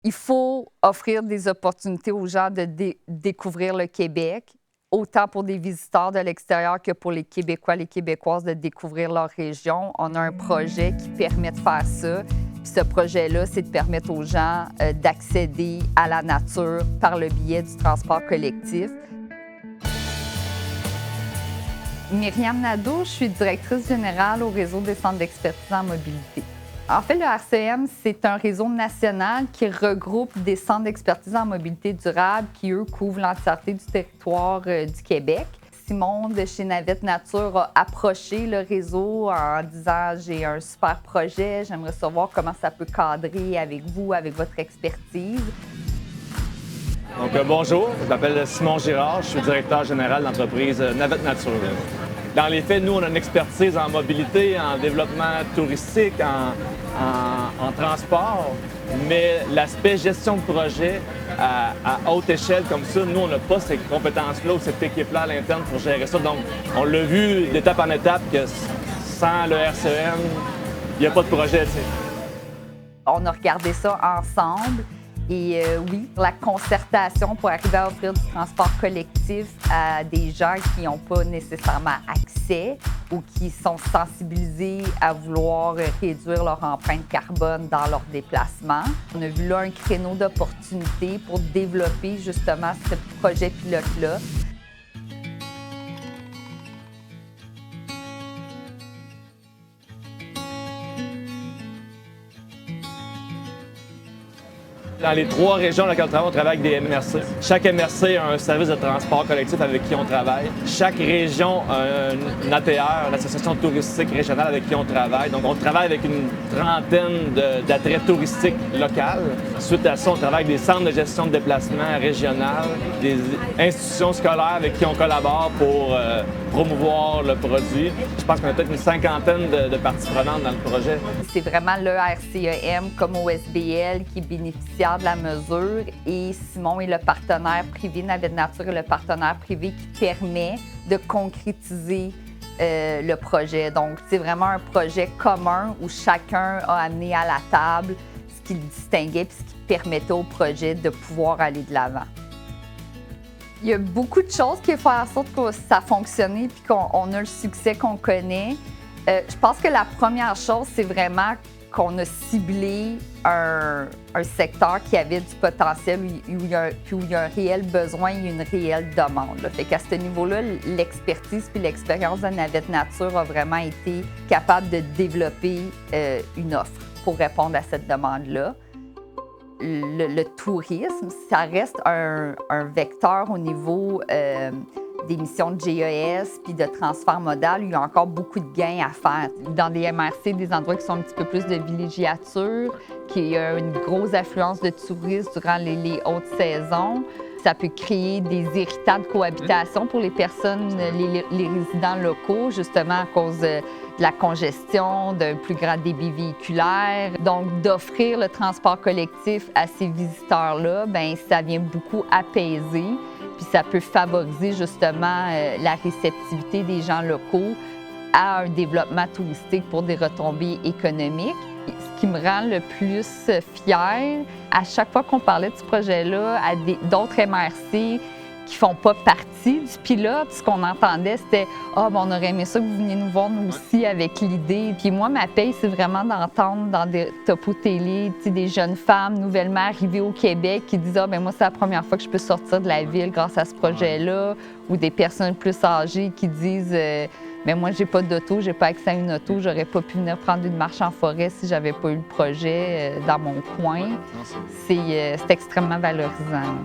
Il faut offrir des opportunités aux gens de découvrir le Québec, autant pour des visiteurs de l'extérieur que pour les Québécois, les Québécoises de découvrir leur région. On a un projet qui permet de faire ça. Puis ce projet-là, c'est de permettre aux gens d'accéder à la nature par le biais du transport collectif. Myriam Nadeau, je suis directrice générale au réseau des centres d'expertise en mobilité. En fait, le RCM, c'est un réseau national qui regroupe des centres d'expertise en mobilité durable qui, eux, couvrent l'entièreté du territoire du Québec. Simon de chez Navette Nature a approché le réseau en disant « J'ai un super projet, j'aimerais savoir comment ça peut cadrer avec vous, avec votre expertise. » Donc, bonjour, je m'appelle Simon Girard, je suis directeur général d'entreprise Navette Nature. Dans les faits, nous, on a une expertise en mobilité, en développement touristique, en transport, mais l'aspect gestion de projet à haute échelle comme ça, nous, on n'a pas ces compétences-là ou cette équipe-là à l'interne pour gérer ça. Donc, on l'a vu d'étape en étape que sans le RCM, il n'y a pas de projet. T'sais. On a regardé ça ensemble. Et oui, la concertation pour arriver à offrir du transport collectif à des gens qui n'ont pas nécessairement accès ou qui sont sensibilisés à vouloir réduire leur empreinte carbone dans leurs déplacements. On a vu là un créneau d'opportunité pour développer justement ce projet pilote-là. Dans les 3 régions dans lesquelles on travaille avec des MRC. Chaque MRC a un service de transport collectif avec qui on travaille. Chaque région a une ATR, l'association touristique régionale avec qui on travaille. Donc, on travaille avec une trentaine d'attraits touristiques locaux. Suite à ça, on travaille avec des centres de gestion de déplacement régional, des institutions scolaires avec qui on collabore pour promouvoir le produit. Je pense qu'on a peut-être une cinquantaine de parties prenantes dans le projet. C'est vraiment le RCEM comme OSBL qui est bénéficiaire de la mesure et Simon est le partenaire privé, Navette Nature est le partenaire privé qui permet de concrétiser le projet. Donc, c'est vraiment un projet commun où chacun a amené à la table ce qui le distinguait et ce qui permettait au projet de pouvoir aller de l'avant. Il y a beaucoup de choses qui font en sorte que ça a fonctionné et qu'on a le succès qu'on connaît. Je pense que la première chose, c'est vraiment qu'on a ciblé un secteur qui avait du potentiel, où il y a un réel besoin et une réelle demande. Là. Fait qu'à ce niveau-là, l'expertise puis l'expérience de Navette Nature a vraiment été capable de développer une offre pour répondre à cette demande-là. Le tourisme, ça reste un vecteur au niveau des missions de GES puis de transfert modal. Il y a encore beaucoup de gains à faire. Dans des MRC, des endroits qui sont un petit peu plus de villégiature, qui a une grosse affluence de touristes durant les hautes saisons. Ça peut créer des irritants de cohabitation pour les personnes, les résidents locaux, justement à cause de la congestion, d'un plus grand débit véhiculaire. Donc, d'offrir le transport collectif à ces visiteurs-là, bien, ça vient beaucoup apaiser, puis ça peut favoriser justement la réceptivité des gens locaux à un développement touristique pour des retombées économiques. Ce qui me rend le plus fière, à chaque fois qu'on parlait de ce projet-là à d'autres MRC qui font pas partie du pilote, ce qu'on entendait, c'était « Ah, on aurait aimé ça que vous veniez nous voir, nous aussi, avec l'idée. » Puis moi, ma paye, c'est vraiment d'entendre dans des topos télé, des jeunes femmes nouvellement arrivées au Québec qui disent « Ah, moi, c'est la première fois que je peux sortir de la ville grâce à ce projet-là. » Ou des personnes plus âgées qui disent mais moi, j'ai pas d'auto, j'ai pas accès à une auto, j'aurais pas pu venir prendre une marche en forêt si j'avais pas eu le projet dans mon coin. C'est extrêmement valorisant.